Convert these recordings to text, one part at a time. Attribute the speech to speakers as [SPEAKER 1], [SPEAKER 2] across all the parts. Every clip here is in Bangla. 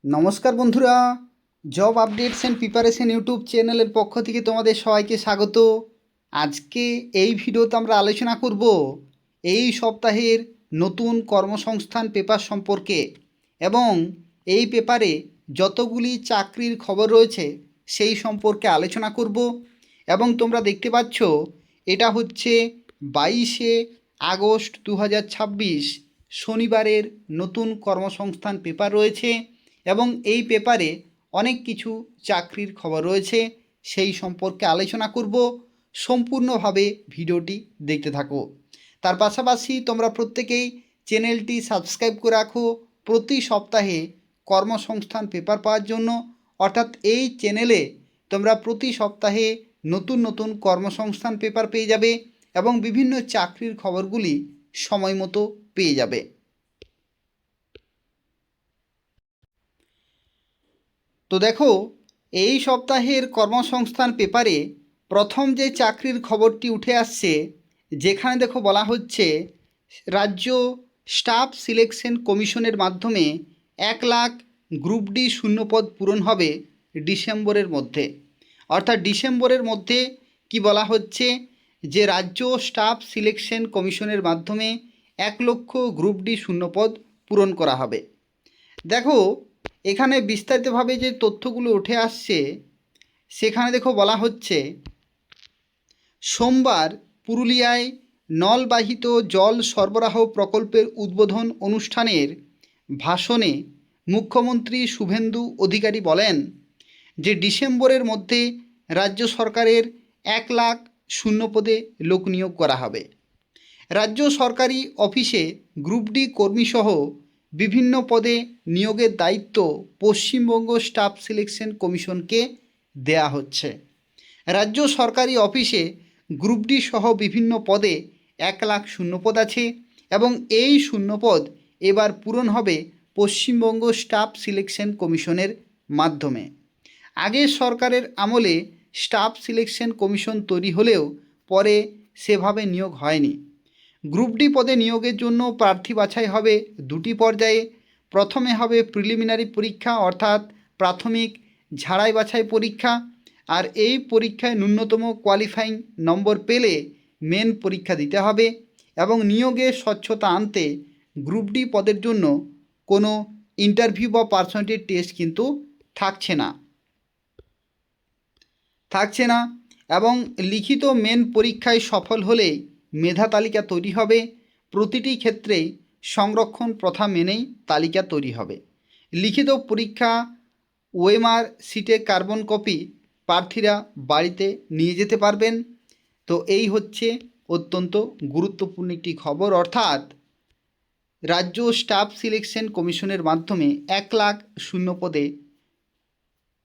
[SPEAKER 1] নমস্কার বন্ধুরা, job updates and preparation YouTube চ্যানেলের পক্ষ থেকে তোমাদের সবাইকে স্বাগত। আজকে এই ভিডিওতে আমরা আলোচনা করব এই সপ্তাহের নতুন কর্মসংস্থান পেপার সম্পর্কে এবং এই পেপারে যতগুলি চাকরির খবর রয়েছে সেই সম্পর্কে আলোচনা করব। এবং তোমরা দেখতে পাচ্ছ এটা হচ্ছে 22শে আগস্ট 2026 শনিবারের নতুন কর্মসংস্থান পেপার রয়েছে এবং এই পেপারে অনেক কিছু চাকরির খবর রয়েছে, সেই সম্পর্কে আলোচনা করব। সম্পূর্ণভাবে ভিডিওটি দেখতে থাকো। তার পাশাপাশি তোমরা প্রত্যেকেই চ্যানেলটি সাবস্ক্রাইব করে রাখো প্রতি সপ্তাহে কর্মসংস্থান পেপার পাওয়ার জন্য। অর্থাৎ এই চ্যানেলে তোমরা প্রতি সপ্তাহে নতুন নতুন কর্মসংস্থান পেপার পেয়ে যাবে এবং বিভিন্ন চাকরির খবরগুলি সময় মতো পেয়ে যাবে। তো দেখো, এই সপ্তাহের কর্মসংস্থান পেপারে প্রথম যে চাকরির খবরটি উঠে আসছে, যেখানে দেখো বলা হচ্ছে রাজ্য স্টাফ সিলেকশন কমিশনের মাধ্যমে 1,00,000 গ্রুপ ডি শূন্যপদ পূরণ হবে ডিসেম্বরের মধ্যে। অর্থাৎ ডিসেম্বরের মধ্যে কি বলা হচ্ছে যে রাজ্য স্টাফ সিলেকশন কমিশনের মাধ্যমে 1,00,000 গ্রুপ ডি শূন্যপদ পূরণ করা হবে। দেখো, এখানে বিস্তারিতভাবে যে তথ্যগুলো উঠে আসছে সেখানে দেখো বলা হচ্ছে সোমবার পুরুলিয়ায় নলবাহিত জল সরবরাহ প্রকল্পের উদ্বোধন অনুষ্ঠানের ভাষণে মুখ্যমন্ত্রী শুভেন্দু অধিকারী বলেন যে ডিসেম্বরের মধ্যে রাজ্য সরকারের 1,00,000 শূন্যপদে লোক নিয়োগ করা হবে। রাজ্য সরকারি অফিসে গ্রুপ ডি কর্মীসহ বিভিন্ন পদে নিয়োগের দায়িত্ব পশ্চিমবঙ্গ স্টাফ সিলেকশন কমিশনকে দেয়া হচ্ছে। রাজ্য সরকারি অফিসে গ্রুপ ডি সহ বিভিন্ন পদে 1,00,000 শূন্যপদ আছে এবং এই শূন্যপদ এবার পূরণ হবে পশ্চিমবঙ্গ স্টাফ সিলেকশন কমিশনের মাধ্যমে। আগের সরকারের আমলে স্টাফ সিলেকশন কমিশন তৈরি হলেও পরে সেভাবে নিয়োগ হয়নি। গ্রুপ ডি পদে নিয়োগের জন্য প্রার্থী বাছাই হবে দুটি পর্যায়ে। প্রথমে হবে প্রিলিমিনারি পরীক্ষা অর্থাৎ প্রাথমিক ঝাড়াই বাছাই পরীক্ষা, আর এই পরীক্ষায় ন্যূনতম কোয়ালিফাইং নম্বর পেলে মেন পরীক্ষা দিতে হবে এবং নিয়োগে স্বচ্ছতা আনতে গ্রুপ ডি পদের জন্য কোনো ইন্টারভিউ বা পার্সোনালিটি টেস্ট কিন্তু থাকছে না এবং লিখিত মেন পরীক্ষায় সফল হলে মেধা তালিকা তৈরি হবে। প্রতিটি ক্ষেত্রেই সংরক্ষণ প্রথা মেনেই তালিকা তৈরি হবে। লিখিত পরীক্ষা ওএমআর সিটে কার্বন কপি প্রার্থীরা বাড়িতে নিয়ে যেতে পারবেন। তো এই হচ্ছে অত্যন্ত গুরুত্বপূর্ণ একটি খবর, অর্থাৎ রাজ্য স্টাফ সিলেকশন কমিশনের মাধ্যমে 1,00,000 শূন্যপদে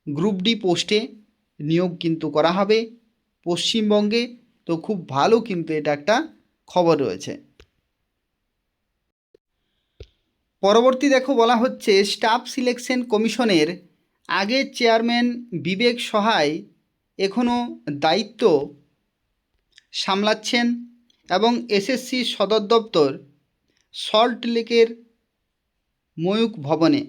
[SPEAKER 1] গ্রুপ ডি পোস্টে নিয়োগ কিন্তু করা হবে পশ্চিমবঙ্গে। তো খুব ভালো কিন্তু এটা একটা খবর রয়েছে। পরবর্তী দেখো বলা হচ্ছে স্টাফ সিলেকশন কমিশনের আগের চেয়ারম্যান বিবেক সহায় এখনও দায়িত্ব সামলাচ্ছেন এবং এসএসসি সদর দপ্তর সল্ট লেকের ময়ূক ভবনে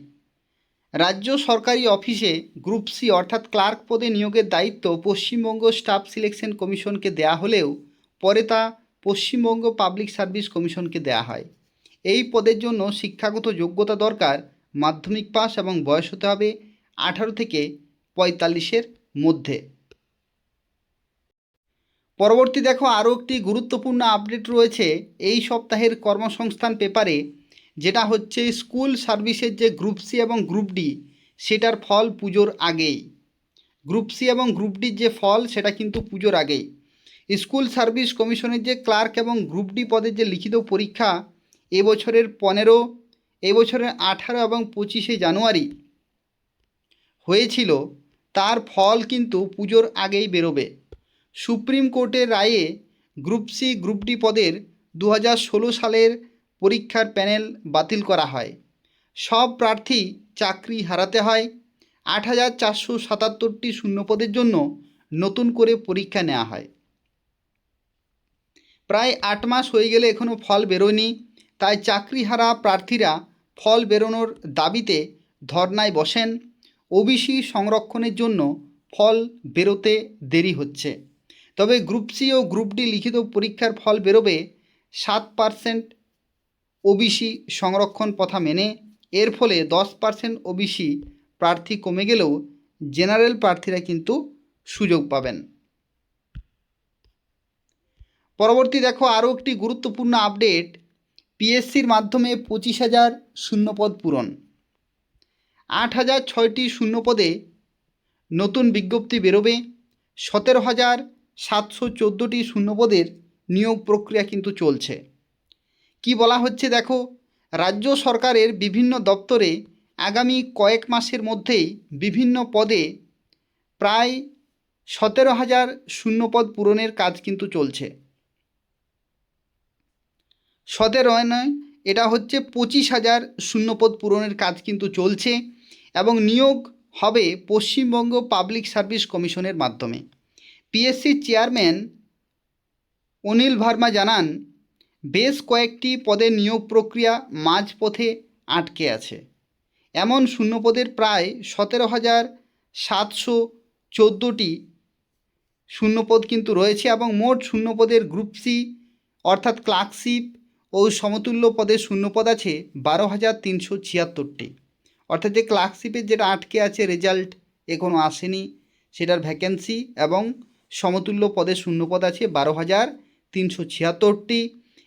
[SPEAKER 1] রাজ্য সরকারি অফিসে গ্রুপ সি অর্থাৎ ক্লার্ক পদে নিয়োগের দায়িত্ব পশ্চিমবঙ্গ স্টাফ সিলেকশন কমিশনকে দেয়া হলেও পরে তা পশ্চিমবঙ্গ পাবলিক সার্ভিস কমিশনকে দেয়া হয়। এই পদের জন্য শিক্ষাগত যোগ্যতা দরকার মাধ্যমিক পাস এবং বয়স হতে হবে 18 থেকে 45-এর মধ্যে। পরবর্তী দেখো আরও একটি গুরুত্বপূর্ণ আপডেট রয়েছে এই সপ্তাহের কর্মসংস্থান পেপারে, যেটা হচ্ছে স্কুল সার্ভিসের যে গ্রুপ সি এবং গ্রুপ ডি সেটার ফল পুজোর আগেই। গ্রুপ সি এবং গ্রুপ ডির যে ফল সেটা কিন্তু পুজোর আগেই। স্কুল সার্ভিস কমিশনের যে ক্লার্ক এবং গ্রুপ ডি পদের যে লিখিত পরীক্ষা এবছরের 18 এবং 25শে জানুয়ারি হয়েছিল, তার ফল কিন্তু পুজোর আগেই বেরোবে। সুপ্রিম কোর্টের রায়ে গ্রুপ সি গ্রুপ ডি পদের 2016 সালের পরীক্ষার প্যানেল বাতিল করা হয়। সব প্রার্থী চাকরি হারাতে হয়। 8,477টি শূন্যপদের জন্য নতুন করে পরীক্ষা নেওয়া হয়। প্রায় 8 মাস হয়ে গেলে এখনও ফল বেরোয়নি, তাই চাকরিহারা প্রার্থীরা ফল বেরোনোর দাবিতে ধর্নায় বসেন। ওবিসি সংরক্ষণের জন্য ফল বেরোতে দেরি হচ্ছে। তবে গ্রুপ সি ও গ্রুপ ডি লিখিত পরীক্ষার ফল বেরোবে 7% ওবিসি সংরক্ষণ প্রথা মেনে। এর ফলে 10% ওবিসি প্রার্থী কমে গেলেও জেনারেল প্রার্থীরা কিন্তু সুযোগ পাবেন। পরবর্তী দেখো আরও একটি গুরুত্বপূর্ণ আপডেট, পিএসসির মাধ্যমে 25,000 শূন্যপদ পূরণ। 8,006টি শূন্যপদে নতুন বিজ্ঞপ্তি বেরোবে। 17,714টি শূন্যপদের নিয়োগ প্রক্রিয়া কিন্তু চলছে। কি বলা হচ্ছে দেখো, রাজ্য সরকারের বিভিন্ন দপ্তরে আগামী কয়েক মাসের মধ্যেই বিভিন্ন পদে প্রায় 17,000 শূন্যপদ পূরণের কাজ কিন্তু চলছে। 17 নয়, এটা হচ্ছে 25,000 শূন্যপদ পূরণের কাজ কিন্তু চলছে এবং নিয়োগ হবে পশ্চিমবঙ্গ পাবলিক সার্ভিস কমিশনের মাধ্যমে। পিএসসি চেয়ারম্যান অনিল ভার্মা জানান, বেশ কয়েকটি পদের নিয়োগ প্রক্রিয়া মাঝপথে আটকে আছে। এমন শূন্যপদের প্রায় 17,714টি শূন্যপদ কিন্তু রয়েছে এবং মোট শূন্যপদের গ্রুপ সি অর্থাৎ ক্লার্কশিপ ও সমতুল্য পদের শূন্যপদ আছে 12,376টি। অর্থাৎ যে ক্লার্কশিপের যেটা আটকে আছে, রেজাল্ট এখনও আসেনি, সেটার ভ্যাকেন্সি এবং সমতুল্য পদের শূন্যপদ আছে 12,376টি।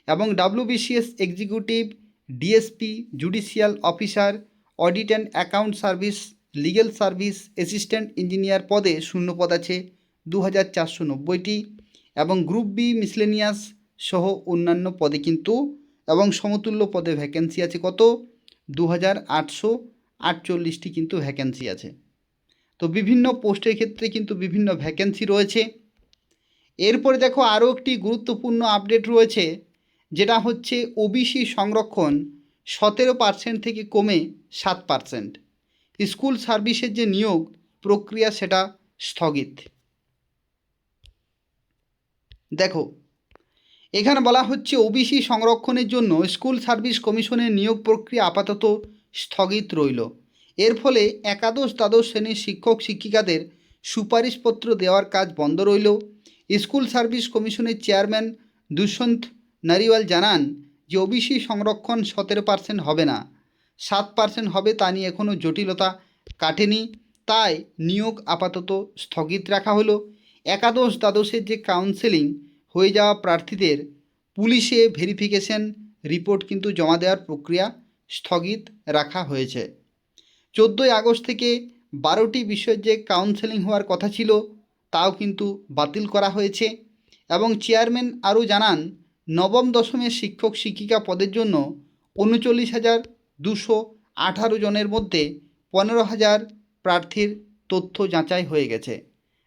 [SPEAKER 1] এবং WBCS executive, DSP, judicial officer, audit and account service, legal service, assistant engineer পদে শূন্যপদ আছে 2,490টি এবং গ্রুপ বি মিসলেনিয়াস সহ অন্যান্য পদে কিন্তু এবং সমতুল্য পদে ভ্যাকেন্সি আছে কত, 2,848টি কিন্তু ভ্যাকেন্সি আছে। তো বিভিন্ন পোস্টের ক্ষেত্রে কিন্তু বিভিন্ন ভ্যাকেন্সি রয়েছে। এরপরে দেখো আরও একটি গুরুত্বপূর্ণ আপডেট রয়েছে, যেটা হচ্ছে ওবিসি সংরক্ষণ 17% থেকে কমে 7%। স্কুল সার্ভিসের যে নিয়োগ প্রক্রিয়া সেটা স্থগিত। দেখো এখানে বলা হচ্ছে ওবিসি সংরক্ষণের জন্য স্কুল সার্ভিস কমিশনের নিয়োগ প্রক্রিয়া আপাতত স্থগিত রইল। এর ফলে একাদশ দ্বাদশ শ্রেণীর শিক্ষক শিক্ষিকাদের সুপারিশপত্র দেওয়ার কাজ বন্ধ রইল। স্কুল সার্ভিস কমিশনের চেয়ারম্যান দুষ্যন্ত নারিওয়াল জানান যে ওবিসি সংরক্ষণ 17% হবে না, 7% হবে, তা নিয়ে এখনও জটিলতা কাটেনি, তাই নিয়োগ আপাতত স্থগিত রাখা হলো। একাদশ দ্বাদশের যে কাউন্সেলিং হয়ে যাওয়া প্রার্থীদের পুলিশে ভেরিফিকেশন রিপোর্ট কিন্তু জমা দেওয়ার প্রক্রিয়া স্থগিত রাখা হয়েছে। 14ই আগস্ট থেকে 12টি বিষয়ের যে কাউন্সেলিং হওয়ার কথা ছিল তাও কিন্তু বাতিল করা হয়েছে। এবং চেয়ারম্যান আরও জানান, নবম দশমের শিক্ষক শিক্ষিকা পদের জন্য 39,218 জনের মধ্যে 15,000 প্রার্থীর তথ্য যাচাই হয়ে গেছে।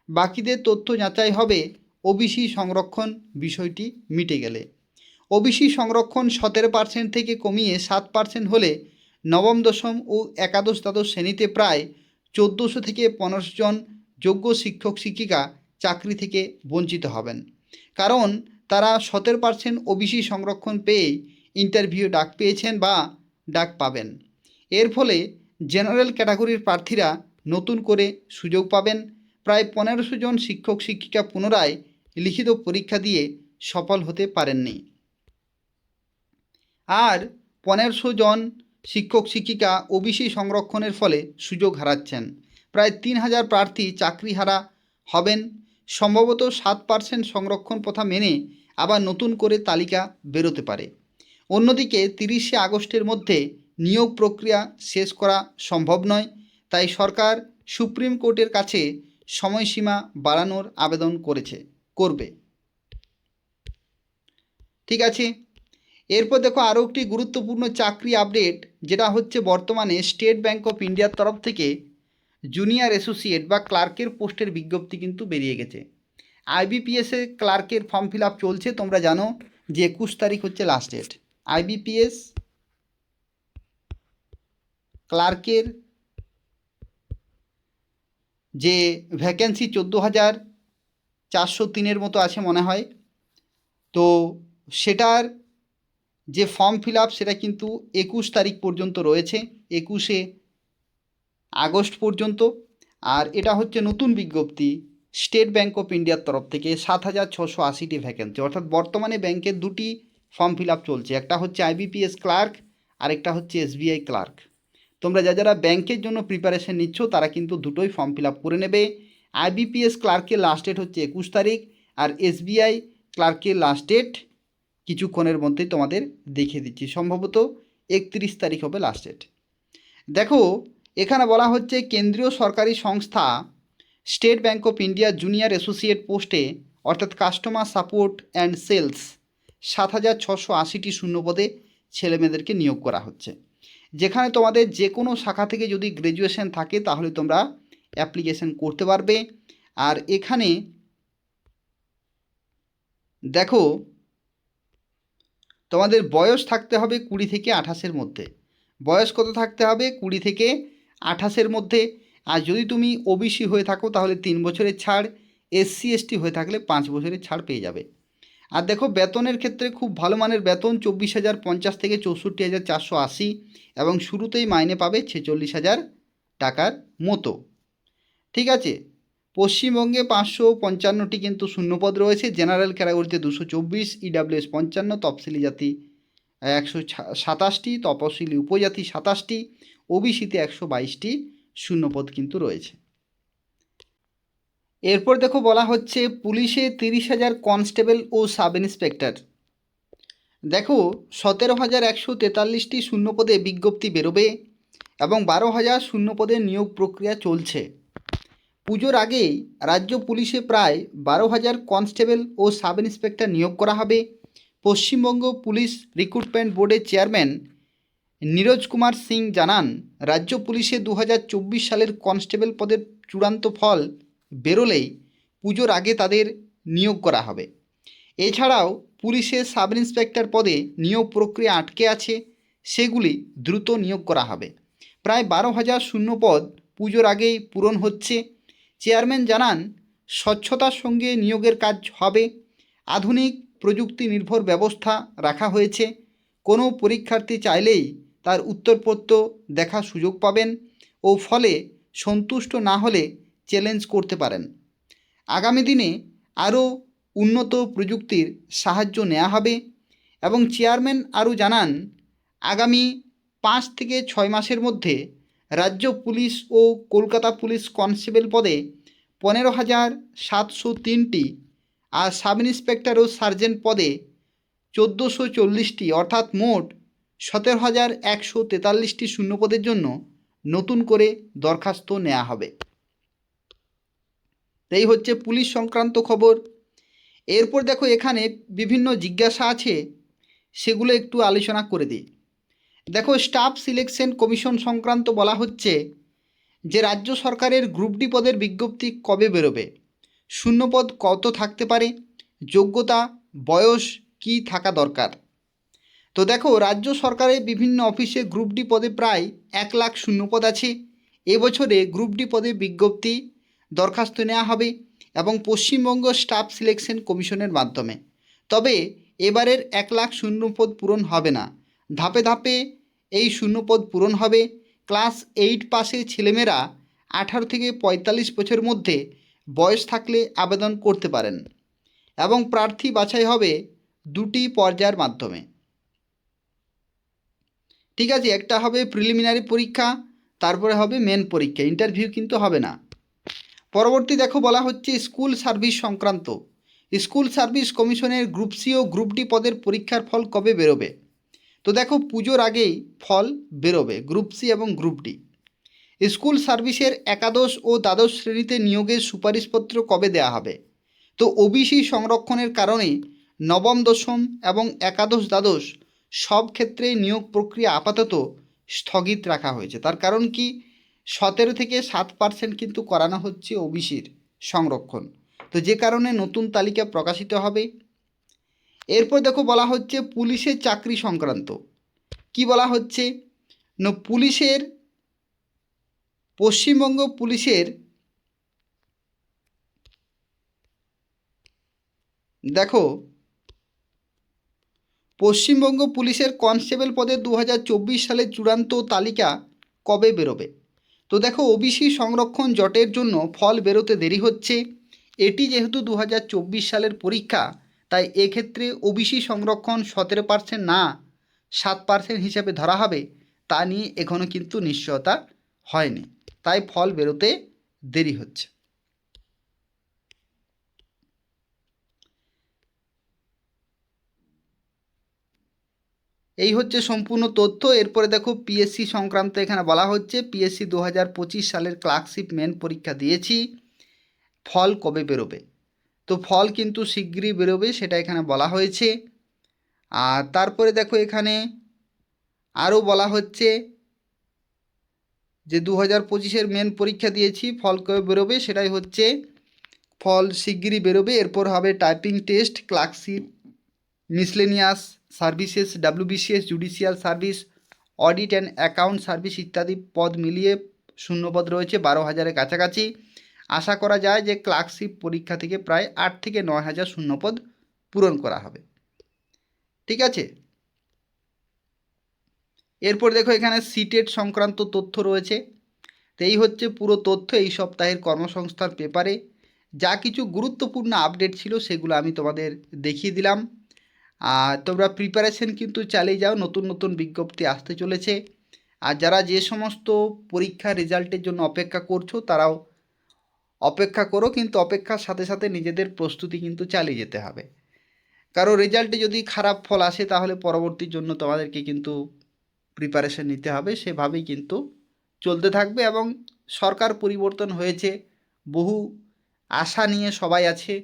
[SPEAKER 1] বাকিদের তথ্য যাচাই হবে ওবিসি সংরক্ষণ বিষয়টি মিটে গেলে। ওবিসি সংরক্ষণ 17% থেকে কমিয়ে 7% হলে নবম দশম ও একাদশ দ্বাদশ শ্রেণীতে প্রায় 1400 থেকে 1500 জন যোগ্য শিক্ষক শিক্ষিকা চাকরি থেকে বঞ্চিত হবেন, কারণ তারা 17% ওবিসি সংরক্ষণ পেয়ে ইন্টারভিউ ডাক পেয়েছেন বা ডাক পাবেন। এর ফলে জেনারেল ক্যাটাগরির প্রার্থীরা নতুন করে সুযোগ পাবেন। প্রায় 1500 জন শিক্ষক শিক্ষিকা পুনরায় লিখিত পরীক্ষা দিয়ে সফল হতে পারেননি। আর 1500 জন শিক্ষক শিক্ষিকা ওবিসি সংরক্ষণের ফলে সুযোগ হারাচ্ছেন। প্রায় 3,000 প্রার্থী চাকরিহারা হবেন। সম্ভবত 7% সংরক্ষণ প্রথা মেনে আবার নতুন করে তালিকা বেরোতে পারে। অন্যদিকে 30শে আগস্টের মধ্যে নিয়োগ প্রক্রিয়া শেষ করা সম্ভব নয়, তাই সরকার সুপ্রিম কোর্টের কাছে সময়সীমা বাড়ানোর আবেদন করবে। ঠিক আছে, এরপর দেখো আরও একটি গুরুত্বপূর্ণ চাকরি আপডেট, যেটা হচ্ছে বর্তমানে স্টেট ব্যাঙ্ক অফ ইন্ডিয়ার তরফ থেকে জুনিয়র অ্যাসোসিয়েট বা ক্লার্কের পোস্টের বিজ্ঞপ্তি কিন্তু বেরিয়ে গেছে। আইবিপিএসের ক্লার্কের ফর্ম ফিল আপ চলছে, তোমরা জানো যে 21 তারিখ হচ্ছে লাস্ট ডেট। আইবিপিএস ক্লার্কের যে ভ্যাকেন্সি 14,403 মতো আছে মনে হয়, তো সেটার যে ফর্ম ফিল আপ সেটা কিন্তু 21 তারিখ পর্যন্ত রয়েছে। 21শে আগস্ট পর্যন্ত। আর এটা হচ্ছে নতুন বিজ্ঞপ্তি স্টেট ব্যাঙ্ক অফ ইন্ডিয়ার তরফ থেকে 7,680টি ভ্যাকেন্সি, অর্থাৎ বর্তমানে ব্যাংকের দুটি ফর্ম ফিল আপ চলছে, একটা হচ্ছে আইবিপিএস ক্লার্ক আর একটা হচ্ছে এসবিআই ক্লার্ক। তোমরা যারা ব্যাংকের জন্য প্রিপারেশন নিচ্ছ তারা কিন্তু দুটোই ফর্ম ফিল আপ করে নেবে। আইবিপিএস ক্লার্কের লাস্ট ডেট হচ্ছে 21 তারিখ আর এসবিআই ক্লার্কের লাস্ট ডেট কিছুক্ষণের মধ্যেই তোমাদের দেখিয়ে দিচ্ছি, সম্ভবত 31 তারিখ হবে লাস্ট ডেট। দেখো এখানে বলা হচ্ছে কেন্দ্রীয় সরকারি সংস্থা state bank of India junior associate পোস্টে অর্থাৎ কাস্টমার সাপোর্ট অ্যান্ড সেলস 7,680টি শূন্যপদে ছেলেমেয়েদেরকে নিয়োগ করা হচ্ছে, যেখানে তোমাদের যে কোনো শাখা থেকে যদি গ্র্যাজুয়েশন থাকে তাহলে তোমরা অ্যাপ্লিকেশন করতে পারবে। আর এখানে দেখো তোমাদের বয়স থাকতে হবে 20 থেকে 28-এর মধ্যে। বয়স কত থাকতে হবে? 20 থেকে 28-এর মধ্যে। আর যদি তুমি ওবিসি হয়ে থাকো তাহলে 3 বছরের ছাড়, এসসি এসটি হয়ে থাকলে 5 বছরের ছাড় পেয়ে যাবে। আর দেখো বেতনের ক্ষেত্রে খুব ভালো মানের বেতন, 24,050 থেকে 64,480, এবং শুরুতেই মাইনে পাবে 46,000 টাকার মতো। ঠিক আছে। পশ্চিমবঙ্গে 555টি কিন্তু শূন্যপদ রয়েছে। জেনারেল ক্যাটাগরিতে 224, ইডাব্লিউএস 55, তফসিলি জাতি 127টি, তপশিলি উপজাতি 27টি, ওবিসিতে 122টি শূন্যপদ কিন্তু রয়েছে। এরপর দেখো বলা হচ্ছে পুলিশে 30,000 কনস্টেবল ও সাব ইন্সপেক্টর। দেখো 17,143টি শূন্যপদে বিজ্ঞপ্তি বেরোবে এবং 12,000 শূন্যপদের নিয়োগ প্রক্রিয়া চলছে। পুজোর আগেই রাজ্য পুলিশে প্রায় 12,000 কনস্টেবল ও সাব ইন্সপেক্টর নিয়োগ করা হবে। পশ্চিমবঙ্গ পুলিশ রিক্রুটমেন্ট বোর্ডের চেয়ারম্যান নীরজ কুমার সিং জানান, রাজ্য পুলিশে 2024 সালের কনস্টেবল পদের চূড়ান্ত ফল বেরোলেই পুজোর আগে তাদের নিয়োগ করা হবে। এছাড়াও পুলিশের সাব ইন্সপেক্টর পদে নিয়োগ প্রক্রিয়া আটকে আছে, সেগুলি দ্রুত নিয়োগ করা হবে। প্রায় 12,000 শূন্যপদ পুজোর আগেই পূরণ হচ্ছে। চেয়ারম্যান জানান, স্বচ্ছতার সঙ্গে নিয়োগের কাজ হবে। আধুনিক প্রযুক্তি নির্ভর ব্যবস্থা রাখা হয়েছে। কোনো পরীক্ষার্থী চাইলেই তার উত্তরপত্র দেখার সুযোগ পাবেন ও ফলে সন্তুষ্ট না হলে চ্যালেঞ্জ করতে পারেন। আগামী দিনে আরও উন্নত প্রযুক্তির সাহায্য নেওয়া হবে। এবং চেয়ারম্যান আরও জানান, আগামী 5 থেকে 6 মাসের মধ্যে রাজ্য পুলিশ ও কলকাতা পুলিশ কনস্টেবল পদে 15,703টি আর সাব ইন্সপেক্টর ও সার্জেন্ট পদে 1,440টি, অর্থাৎ মোট 17,143টি শূন্যপদের জন্য নতুন করে দরখাস্ত নেওয়া হবে। এই হচ্ছে পুলিশ সংক্রান্ত খবর। এরপর দেখো এখানে বিভিন্ন জিজ্ঞাসা আছে, সেগুলো একটু আলোচনা করে দিই। দেখো স্টাফ সিলেকশন কমিশন সংক্রান্ত বলা হচ্ছে যে রাজ্য সরকারের গ্রুপ ডি পদের বিজ্ঞপ্তি কবে বেরোবে, শূন্যপদ কত থাকতে পারে, যোগ্যতা বয়স কি থাকা দরকার। তো দেখো রাজ্য সরকারের বিভিন্ন অফিসে গ্রুপ ডি পদে প্রায় 1 লাখ শূন্যপদ আছে। এবছরে গ্রুপ ডি পদে বিজ্ঞপ্তি দরখাস্ত নেওয়া হবে এবং পশ্চিমবঙ্গ স্টাফ সিলেকশন কমিশনের মাধ্যমে। তবে এবারের 1 লাখ শূন্যপদ পূরণ হবে না, ধাপে ধাপে এই শূন্যপদ পূরণ হবে। ক্লাস 8 পাসে ছেলেমেয়েরা 18 থেকে 45 বছরের মধ্যে বয়স থাকলে আবেদন করতে পারেন এবং প্রার্থী বাছাই হবে 2টি পর্যায়ের মাধ্যমে। ঠিক আছে, একটা হবে প্রিলিমিনারি পরীক্ষা, তারপরে হবে মেন পরীক্ষা, ইন্টারভিউ কিন্তু হবে না। পরবর্তী দেখো বলা হচ্ছে স্কুল সার্ভিস সংক্রান্ত। স্কুল সার্ভিস কমিশনের গ্রুপ সি ও গ্রুপ ডি পদের পরীক্ষার ফল কবে বেরোবে। তো দেখো পুজোর আগেই ফল বেরোবে গ্রুপ সি এবং গ্রুপ ডি। স্কুল সার্ভিসের একাদশ ও দ্বাদশ শ্রেণীতে নিয়োগের সুপারিশপত্র কবে দেওয়া হবে। তো ওবিসি সংরক্ষণের কারণে নবম দশম এবং একাদশ দ্বাদশ সব ক্ষেত্রে নিয়োগ প্রক্রিয়া আপাতত স্থগিত রাখা হয়েছে। তার কারণ কি, 17 থেকে 7% কিন্তু করানো হচ্ছে ওবিসির সংরক্ষণ, তো যে কারণে নতুন তালিকা প্রকাশিত হবে। এরপর দেখো বলা হচ্ছে পুলিশের চাকরি সংক্রান্ত। কি বলা হচ্ছে না, পুলিশের পশ্চিমবঙ্গ পুলিশের দেখো পশ্চিমবঙ্গ পুলিশের কনস্টেবল পদে 2024 সালের চূড়ান্ত তালিকা কবে বেরোবে। তো দেখো, ওবিসি সংরক্ষণ জটের জন্য ফল বেরোতে দেরি হচ্ছে। এটি যেহেতু 2024 সালের পরীক্ষা, তাই এক্ষেত্রে ওবিসি সংরক্ষণ 17% না 7% হিসেবে ধরা হবে, তা নিয়ে এখনও কিন্তু নিশ্চয়তা হয়নি, তাই ফল বেরোতে দেরি হচ্ছে। এই হচ্ছে সম্পূর্ণ তথ্য। এরপরে দেখো, পিএসসি সংক্রান্ত এখানে বলা হচ্ছে, পিএসসি 2025 সালের ক্লার্কশিপ মেন পরীক্ষা দিয়েছি, ফল কবে বেরোবে? তো ফল কিন্তু শিগগিরই বেরোবে, সেটা এখানে বলা হয়েছে। আর তারপরে দেখো, এখানে আরও বলা হচ্ছে যে 2025-এর মেন পরীক্ষা দিয়েছি, ফল কবে বেরোবে? সেটাই হচ্ছে, ফল শিগগিরই বেরোবে। এরপর হবে typing test, clerkship, miscellaneous services, WBCS, judicial service, audit and account service ইত্যাদি পদ মিলিয়ে শূন্যপদ রয়েছে 12,000-এর কাছাকাছি। আশা করা যায় যে ক্লার্কশিপ পরীক্ষা থেকে প্রায় 8 থেকে 9,000 শূন্যপদ পূরণ করা হবে। ঠিক আছে। এরপর দেখো, এখানে সিটেট সংক্রান্ত তথ্য রয়েছে। তো এই হচ্ছে পুরো তথ্য এই সপ্তাহের কর্মসংস্থান পেপারে। যা কিছু গুরুত্বপূর্ণ আপডেট ছিল সেগুলো আমি তোমাদের দেখিয়ে দিলাম। আর তোমরা প্রিপারেশন কিন্তু চালিয়ে যাও, নতুন নতুন বিজ্ঞপ্তি আসতে চলেছে। আর যারা যে সমস্ত পরীক্ষার রেজাল্টের জন্য অপেক্ষা করছো, তারাও অপেক্ষা করো, কিন্তু অপেক্ষার সাথে সাথে নিজেদের প্রস্তুতি কিন্তু চালিয়ে যেতে হবে। কারণ রেজাল্টে যদি খারাপ ফল আসে, তাহলে পরবর্তীর জন্য তোমাদেরকে কিন্তু প্রিপারেশন নিতে হবে, সেভাবেই কিন্তু চলতে থাকবে। এবং সরকার পরিবর্তন হয়েছে, বহু আশা নিয়ে সবাই আছে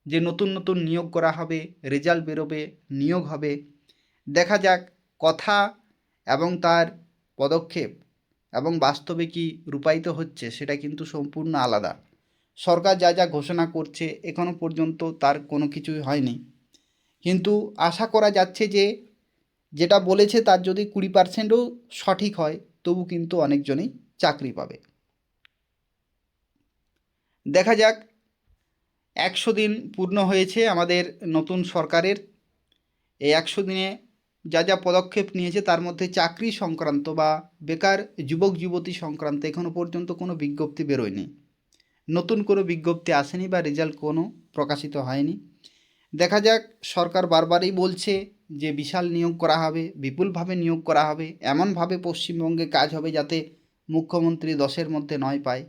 [SPEAKER 1] যে নতুন নতুন নিয়োগ করা হবে, রেজাল্ট বেরোবে, নিয়োগ হবে। দেখা যাক কথা এবং তার পদক্ষেপ এবং বাস্তবে কি রূপায়িত হচ্ছে, সেটা কিন্তু সম্পূর্ণ আলাদা। সরকার যা যা ঘোষণা করছে এখনও পর্যন্ত তার কোনো কিছুই হয়নি, কিন্তু আশা করা যাচ্ছে যে যেটা বলেছে তার যদি 20%ও সঠিক হয়, তবু কিন্তু অনেকজনই চাকরি পাবে। দেখা যাক। 100 দিন পূর্ণ হয়েছে আমাদের নতুন সরকারের। এই 100 দিনে যা যা পদক্ষেপ নিয়েছে, তার মধ্যে চাকরি সংক্রান্ত বা বেকার যুবক যুবতী সংক্রান্ত এখনও পর্যন্ত কোনো বিজ্ঞপ্তি বেরোয়নি, নতুন কোনো বিজ্ঞপ্তি আসেনি বা রেজাল্ট কোনো প্রকাশিত হয়নি। দেখা যাক, সরকার বারবারই বলছে যে বিশাল নিয়োগ করা হবে, বিপুলভাবে নিয়োগ করা হবে, এমনভাবে পশ্চিমবঙ্গে কাজ হবে যাতে মুখ্যমন্ত্রী 10-এর মধ্যে 9 পায়,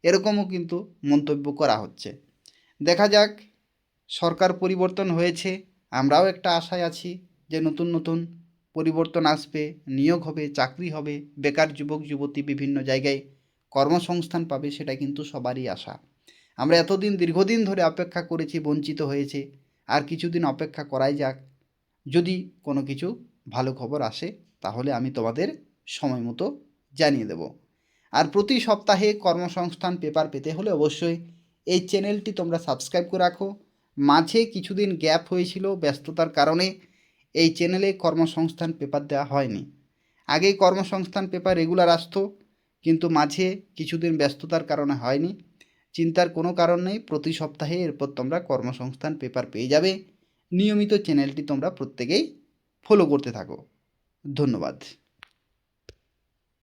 [SPEAKER 1] এরকমও কিন্তু মন্তব্য করা হচ্ছে। দেখা যাক, সরকার পরিবর্তন হয়েছে, আমরাও একটা আশায় আছি যে নতুন নতুন পরিবর্তন আসবে, নিয়োগ হবে, চাকরি হবে, বেকার যুবক যুবতী বিভিন্ন জায়গায় কর্মসংস্থান পাবে, সেটা কিন্তু সবারই আশা। আমরা এতদিন দীর্ঘদিন ধরে অপেক্ষা করেছি, বঞ্চিত হয়েছে, আর কিছুদিন অপেক্ষা করাই যাক। যদি কোনো কিছু ভালো খবর আসে, তাহলে আমি তোমাদের সময় মতো জানিয়ে দেব। আর প্রতি সপ্তাহে কর্মসংস্থান পেপার পেতে হলে অবশ্যই এই চ্যানেলটি তোমরা সাবস্ক্রাইব করে রাখো। মাঝে কিছুদিন গ্যাপ হয়েছিল ব্যস্ততার কারণে, এই চ্যানেলে কর্মসংস্থান পেপার দেওয়া হয়নি। আগেই কর্মসংস্থান পেপার রেগুলার আসতো, কিন্তু মাঝে কিছুদিন ব্যস্ততার কারণে হয়নি। চিন্তার কোনো কারণ নেই, প্রতি সপ্তাহে এরপর তোমরা কর্মসংস্থান পেপার পেয়ে যাবে। নিয়মিত চ্যানেলটি তোমরা প্রত্যেকেই ফলো করতে থাকো। ধন্যবাদ।